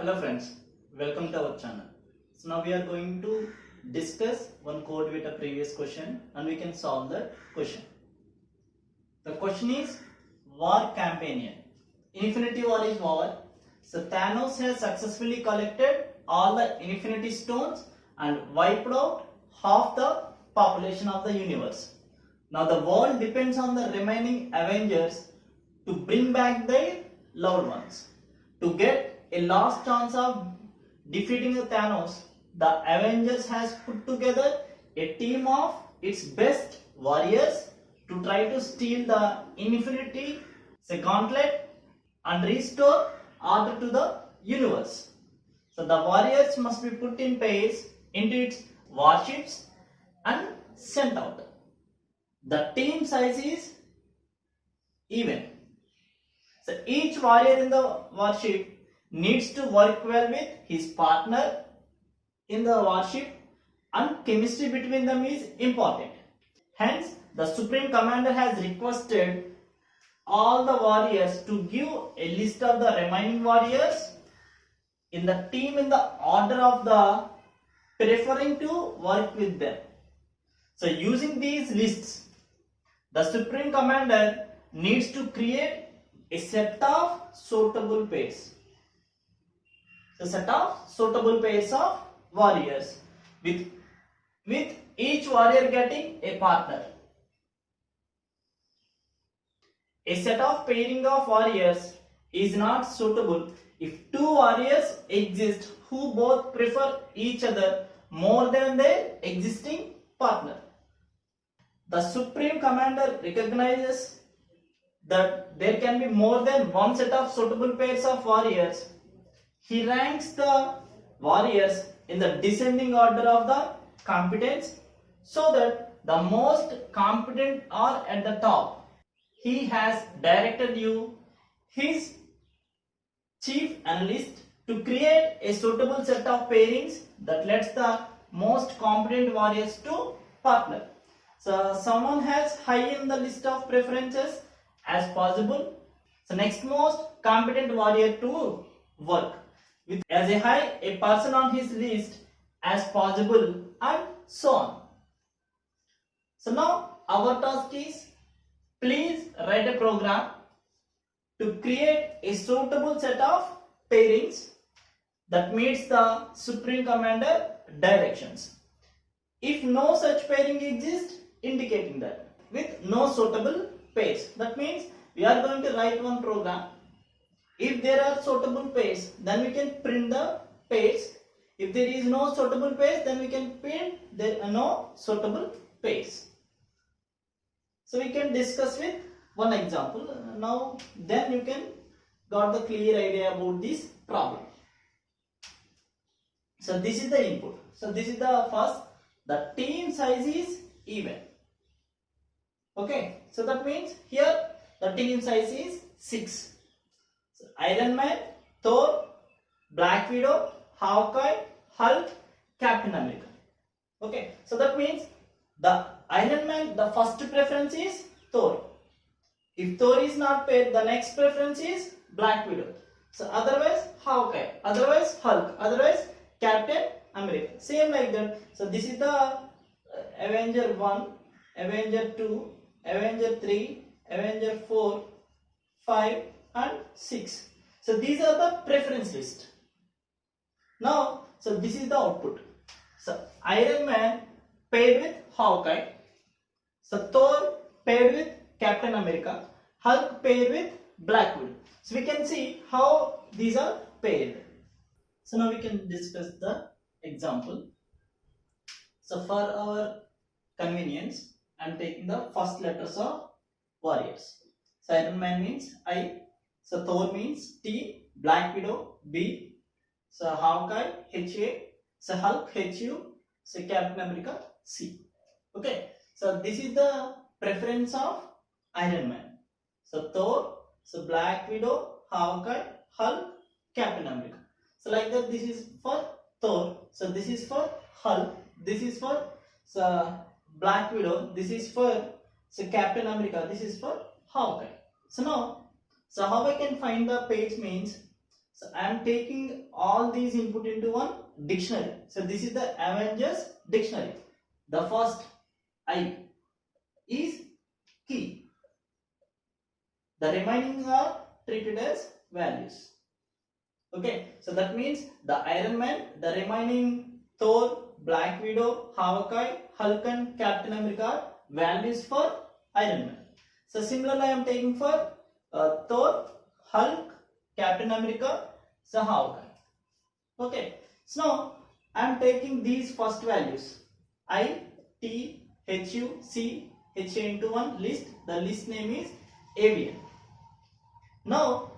Hello friends, welcome to our channel. So now we are going to discuss one code with a previous question and we can solve the question. The question is War Companion. Infinity War is war. So Thanos has successfully collected all the Infinity Stones and wiped out half the population of the universe. Now the world depends on the remaining Avengers to bring back their loved ones. To get a last chance of defeating Thanos, the Avengers has put together a team of its best warriors to try to steal the Infinity Gauntlet and restore order to the universe. So the warriors must be put in pairs into its warships and sent out. The team size is even. So each warrior in the warship needs to work well with his partner in the warship and chemistry between them is important. Hence, the Supreme Commander has requested all the warriors to give a list of the remaining warriors in the team in the order of the preferring to work with them. So using these lists, the Supreme Commander needs to create a set of suitable pairs. So set of suitable pairs of warriors with each warrior getting a partner. A set of pairing of warriors is not suitable if two warriors exist who both prefer each other more than their existing partner. The Supreme Commander recognizes that there can be more than one set of suitable pairs of warriors. He ranks the warriors in the descending order of the competence so that the most competent are at the top. He has directed you, his chief analyst, to create a suitable set of pairings that lets the most competent warriors to partner. So someone has high in the list of preferences as possible. So next most competent warrior to work with as a high a person on his list as possible and so on. So now our task is please write a program to create a suitable set of pairings that meets the Supreme Commander directions. If no such pairing exists, indicating that with no suitable pairs. That means we are going to write one program. If there are suitable pairs, then we can print the pairs. If there is no suitable pairs, then we can print there are no suitable pairs. So we can discuss with one example. Now then you can got the clear idea about this problem. So this is the input. So this is the first. The team size is even. Okay. So that means here the team size is 6. So Iron Man, Thor, Black Widow, Hawkeye, Hulk, Captain America. Okay. So that means the Iron Man, the first preference is Thor. If Thor is not paired, the next preference is Black Widow. So otherwise Hawkeye, otherwise Hulk, otherwise Captain America. Same like that. So this is the Avenger 1, Avenger 2, Avenger 3, Avenger 4, 5 and 6. So these are the preference list. Now, so this is the output. So Iron Man paired with Hawkeye. So Thor paired with Captain America. Hulk paired with Black Widow. So we can see how these are paired. So now we can discuss the example. So for our convenience, I am taking the first letters of warriors. So Iron Man means I. So Thor means T. Black Widow B. So Hawkeye HA. So Hulk HU. So Captain America C. Okay. So this is the preference of Iron Man. So Thor. So Black Widow, Hawkeye, Hulk, Captain America. So like that, this is for Thor. So this is for Hulk. This is for Black Widow. This is for Captain America. This is for Hawkeye. So now, so how I can find the pairs means So I am taking all these input into one dictionary. So this is the Avengers dictionary. The first I is key. The remaining are treated as values. Okay, so that means the Iron Man, the remaining Thor, Black Widow, Hawkeye, Hulk and Captain America are values for Iron Man. So similarly I am taking for Thor, Hulk, Captain America, so Hawkeye. Okay, so now I am taking these first values I, T, H, U, C, H into one list. The list name is Avian. Now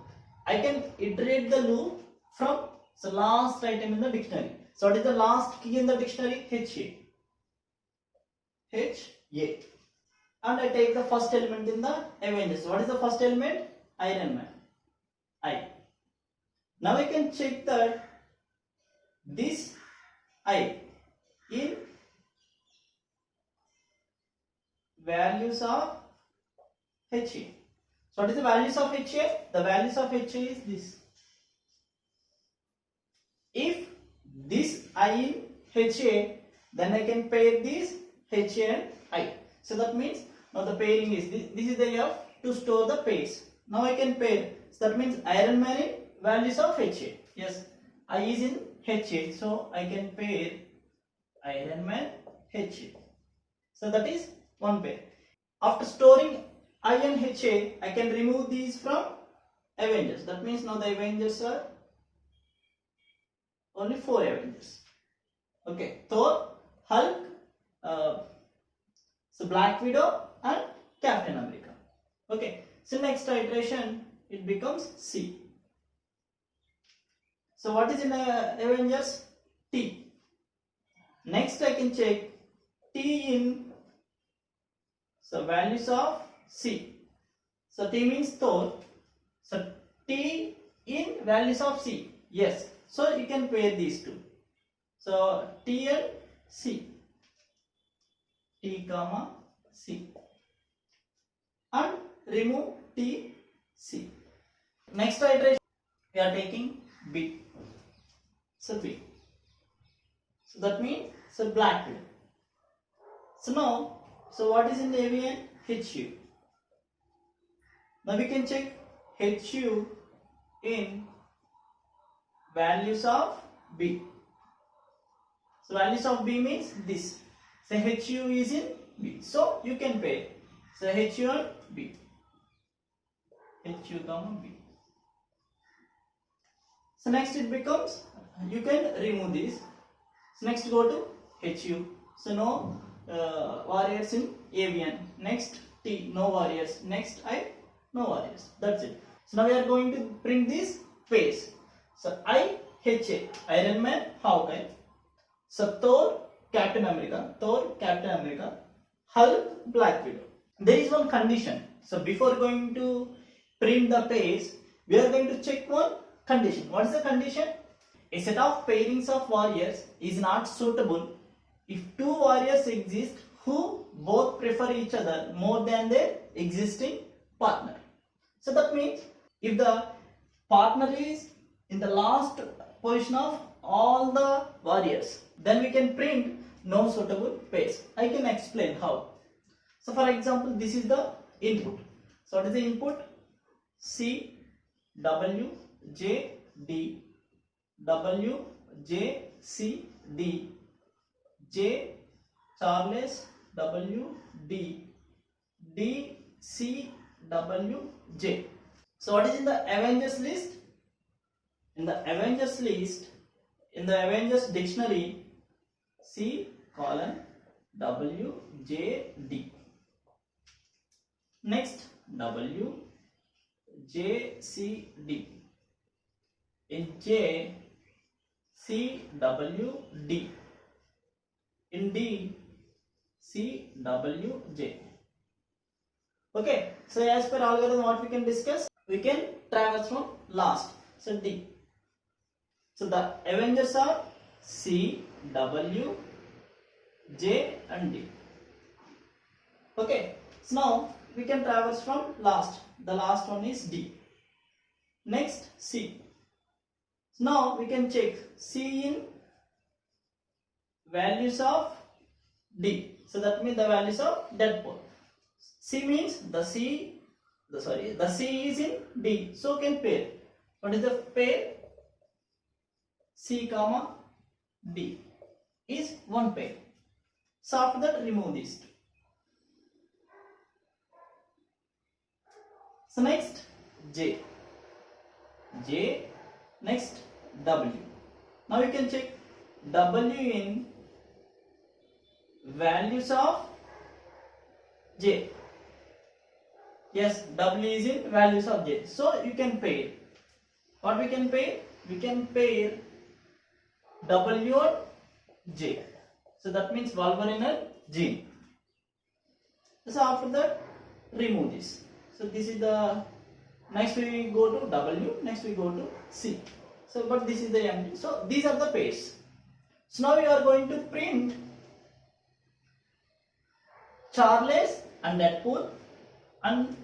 I can iterate the loop from the last item in the dictionary. So what is the last key in the dictionary? HA. HA. And I take the first element in the Avengers. What is the first element? Iron Man. I. Now I can check that this I in values of HA. So what is the values of HA? The values of HA is this. If this I in HA, then I can pair this HA and I. So that means now the pairing is this. This is the F to store the pairs. Now I can pair. So that means Iron Man in values of HA. Yes, I is in HA. So I can pair Iron Man HA. So that is one pair. After storing I and HA, I can remove these from Avengers. That means now the Avengers are only 4 Avengers. Okay, Thor, Hulk, so Black Widow and Captain America. Okay, so next iteration it becomes C. So what is in Avengers? T. Next I can check T in so values of C. So T means Thor. So T in values of C. Yes. So you can pair these two. So T and C. T comma C. And remove T C. Next iteration we are taking B. So B. So that means so Black Widow. So now, so what is in the avian? HU. Now we can check HU in values of B. So values of B means this. So HU is in B. So you can pair. So HU and B. HU comma B. So next it becomes, you can remove this. So next go to HU. So no warriors in avian. Next T, no warriors. Next I, no warriors. That's it. So now we are going to print this pairs. So I, HA, Iron Man, Hawkeye. So Thor, Captain America. Thor, Captain America. Hulk, Black Widow. There is one condition. So before going to print the pairs, we are going to check one condition. What is the condition? A set of pairings of warriors is not suitable if two warriors exist who both prefer each other more than their existing partner. So that means if the partner is in the last position of all the warriors, then we can print no suitable pairs. I can explain how. So for example, this is the input. So what is the input? C, W, J, D, W, J, C, D, J, Charles, W, D, D, C, W, J. So what is in the Avengers list? In the Avengers list, in the Avengers dictionary, C colon W, J, D. Next W, J, C, D. In J, C, W, D. In D, C, W, J. Okay, so as per algorithm, what we can discuss? We can traverse from last. So D. So the Avengers are C, W, J and D. Okay, so now we can traverse from last. The last one is D. Next C. So now we can check C in values of D. So that means the values of dead pole. C means the C is in D. So can pair. What is the pair? C comma D is one pair. So after that remove these two. So next J. Next W. Now you can check W in values of J. Yes, W is in values of J. So you can pair. What we can pair? We can pair W and J. So that means Wolverine and Jean. So after that remove this. So this is the next we go to W, next we go to C. So but this is the empty. So these are the pairs. So now we are going to print Charles and Deadpool and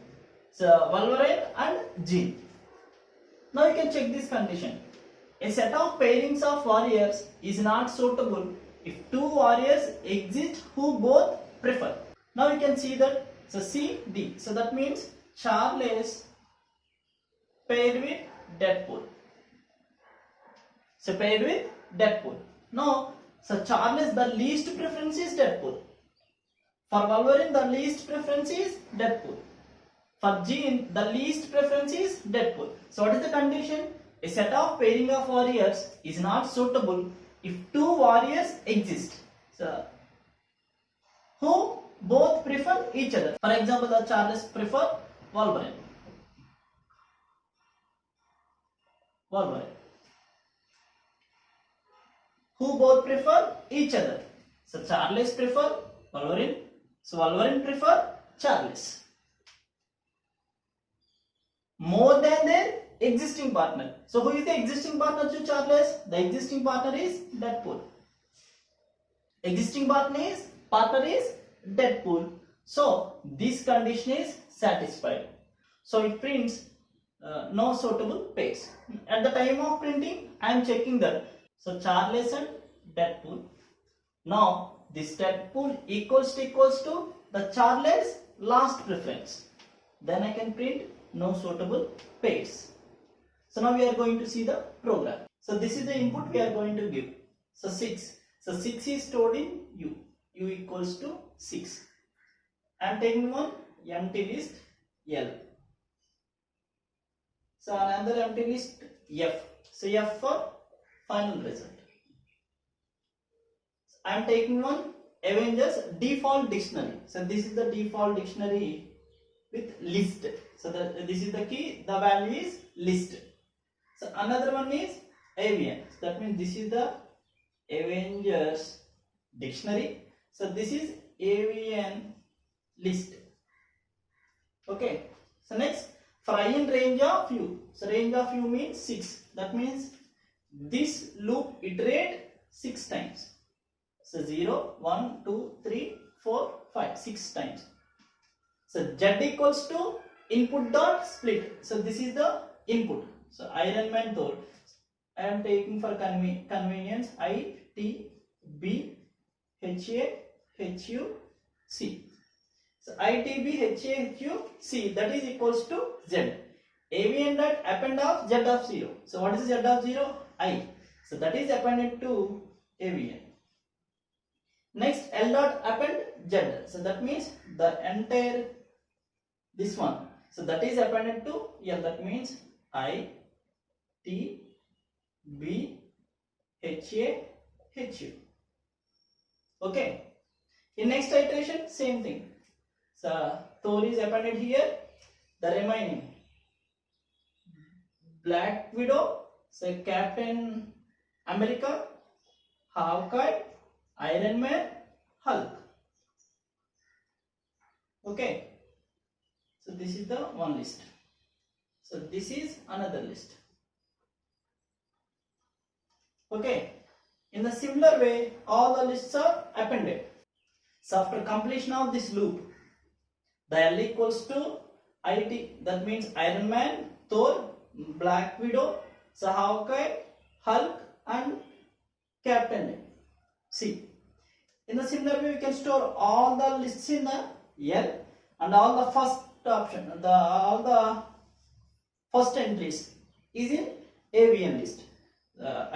Wolverine and Jean. Now you can check this condition. A set of pairings of warriors is not suitable if two warriors exist who both prefer. Now you can see that. So C, D. So that means Charles paired with Deadpool. So paired with Deadpool. Now, so Charles, the least preference is Deadpool. For Wolverine, the least preference is Deadpool. For Jean, the least preference is Deadpool. So what is the condition? A set of pairing of warriors is not suitable if two warriors exist. So who both prefer each other. For example, the Charles prefer Wolverine. Who both prefer each other. So Charles prefer Wolverine. So Wolverine prefer Charles more than their existing partner. So who is the existing partner to Charles? The existing partner is Deadpool. Existing partner is Deadpool. So this condition is satisfied. So it prints no suitable pairs. At the time of printing, I am checking that. So Charles and Deadpool. Now this Deadpool equals to the Charles last preference. Then I can print no suitable pairs. So now we are going to see the program. So this is the input we are going to give. So 6. So 6 is stored in U. U equals to 6. I am taking one empty list L. So another empty list F. So F for final result. I am taking one Avengers default dictionary. So this is the default dictionary with list. So this is the key. The value is list. So another one is Avian. So that means this is the Avengers dictionary. So this is Avian list. Okay. So next for I in range of U. So range of U means 6. That means this loop iterate 6 times. So 0, 1, 2, 3, 4, 5, 6 times. So Z equals to input dot split. So this is the input. So Iron Man Thor. I am taking for convenience I T B H A H U C. So I T B H A H U C, that is equals to Z. Avian dot append of Z of 0. So what is Z of 0? I. So that is appended to Avian. Next L dot append Z. So that means the entire this one. So that is appended to L. That means I T B H A H U. Okay. In next iteration, same thing. So Thor is appended here. The remaining Black Widow, so Captain America, Hawkeye, Iron Man, Hulk. Okay. So this is the one list. So this is another list. Okay. In the similar way, all the lists are appended. So after completion of this loop, the L equals to IT, that means Iron Man, Thor, Black Widow, so Hawkeye, Hulk, and Captain America. See, in the similar way, we can store all the lists in the L, and all the first option, all the first entries is in AVN list.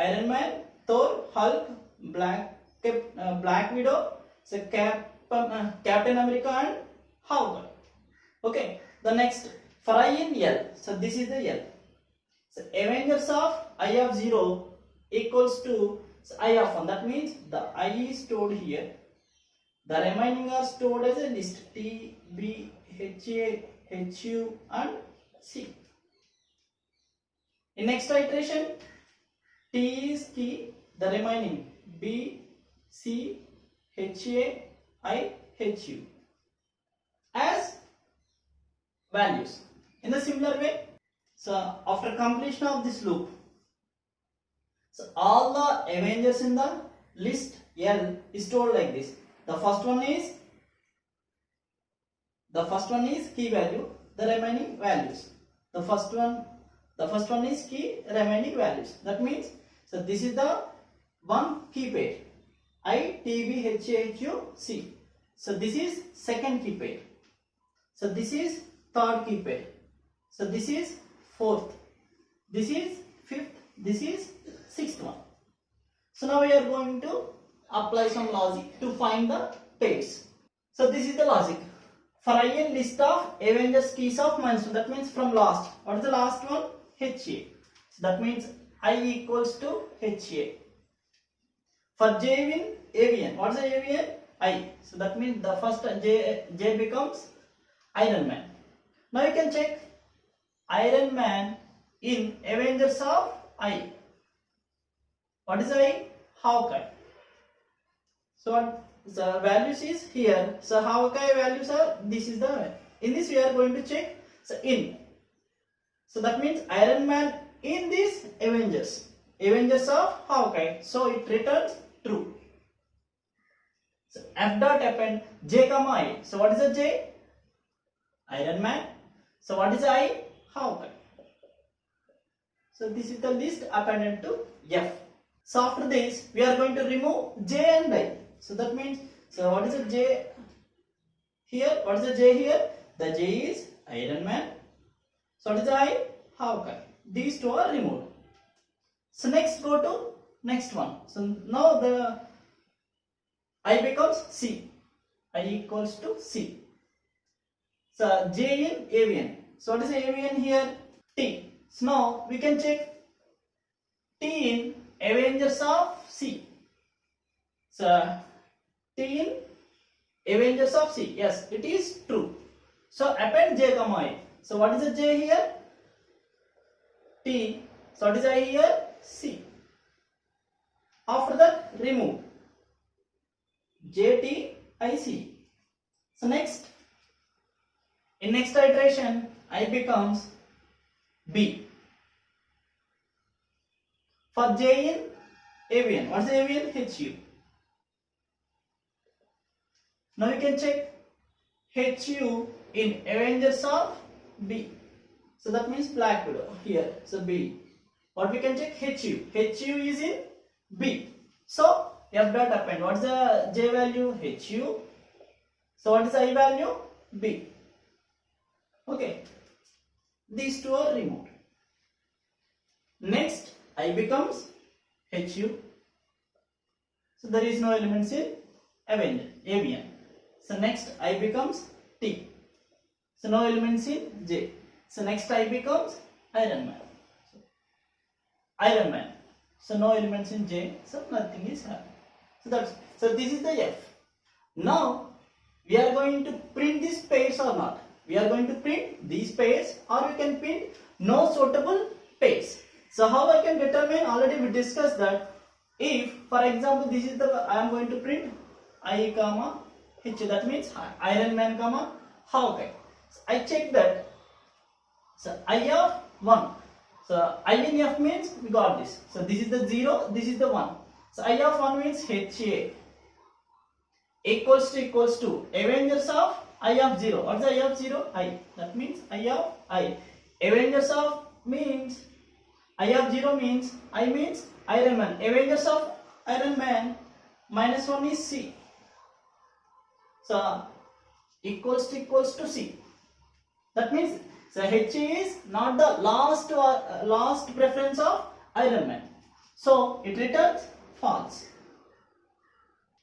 Iron Man, Thor, Hulk, Black Widow, so Captain America, and Hawkeye. Okay, the next for I in L. So this is the L. So Avengers of I of 0 equals to I of 1. That means the I is stored here. The remaining are stored as a list T, B, H, A, H, U, and C. In next iteration, T is key, the remaining B, C, H, A, I, H, U as values. In the similar way, so after completion of this loop, so all the Avengers in the list L is stored like this. The first one is key value, the remaining values. The first one is key, remaining values. That means, so this is the one key pair I, T, B, H, A, H, U, C. So this is second key pair. So this is third key pair. So this is fourth. This is fifth. This is sixth one. So now we are going to apply some logic to find the pairs. So this is the logic. For I in list of Avengers keys of -1, that means from last. What is the last one? HA. So that means I equals to HA. For J in AVN, what is the AVN? I. So that means the first J becomes Iron Man. Now you can check Iron Man in Avengers of I. What is I? Hawkeye. So what the values is here. So Hawkeye values are, this is the, in this we are going to check, so in. So that means Iron Man in this Avengers of Hawkeye. So it returns true. So F dot append J comma I. So what is the J? Iron Man. So what is I? Hawkeye. So this is the list appended to F. So after this we are going to remove J and I. So that means, so what is the J here? What is the J here? The J is Iron Man. So what is the I? Hawkeye. These two are removed. So next go to next one. So now the I becomes C. I equals to C. So J in AVN. So what is the AVN here? T. So now we can check T in Avengers of C. So T in Avengers of C. Yes, it is true. So append J comma I. So what is the J here? T. So what is I here? C. After that remove J, T, I, C. So next, in next iteration I becomes B. For J in AVN, what is the AVN? HU. Now you can check HU in Avengers of B. So that means Black Widow here. So B. What we can check? HU. HU is in B. So F dot append. What is the J value? HU. So what is I value? B. Okay. These two are removed. Next I becomes HU. So there is no elements in AVN. So next I becomes T. So no elements in J. So next I becomes Iron Man. Iron Man. So no elements in J. So nothing is happening. So this is the F. Now we are going to print these pairs or not. We are going to print these pairs, or we can print no suitable pairs. So how I can determine? Already we discussed that. If for example this is the, I am going to print I comma H, that means Iron Man comma Hawkeye. So I check that. So I of 1. So I in F means we got this. So this is the 0, this is the 1. So I of 1 means HA equals to Avengers of I of 0. What is I of 0? I. That means I of I. Avengers of means I of 0 means I means Iron Man. Avengers of Iron Man minus 1 is C. So equals to C. That means so H is not the last preference of Iron Man. So it returns false.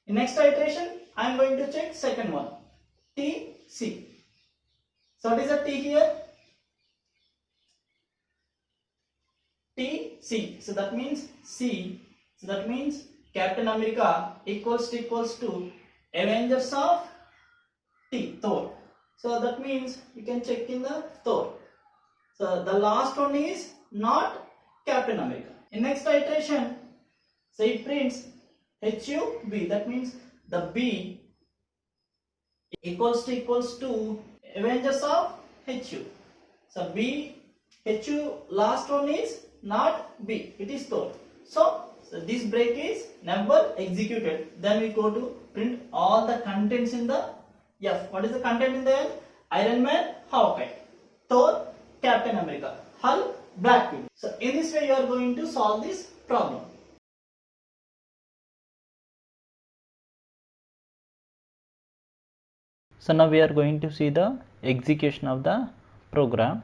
In next iteration, I am going to check second one. T C. So what is the T here? T C. So that means C. So that means Captain America equals to Avengers of T, Thor. So that means you can check in the Thor. So the last one is not Captain America. In next iteration, so it prints HUB. That means the B equals to Avengers of HU. So B, HU, last one is not B, it is Thor. So this break is never executed. Then we go to print all the contents in the F. What is the content in the F? Iron Man, Hawkeye, Thor, Captain America, Hulk, Black Widow. So in this way you are going to solve this problem. So now we are going to see the execution of the program.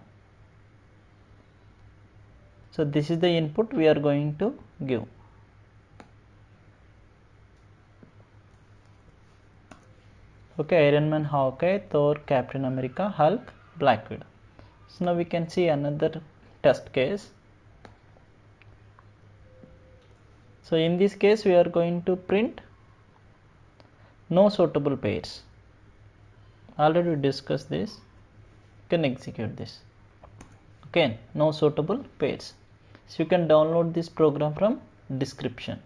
So this is the input we are going to give. Okay, Iron Man, Hawkeye, Thor, Captain America, Hulk, Black Widow. So now we can see another test case. So in this case we are going to print no suitable pairs. Already we discussed this. You can execute this. Okay, no suitable pairs. So you can download this program from description.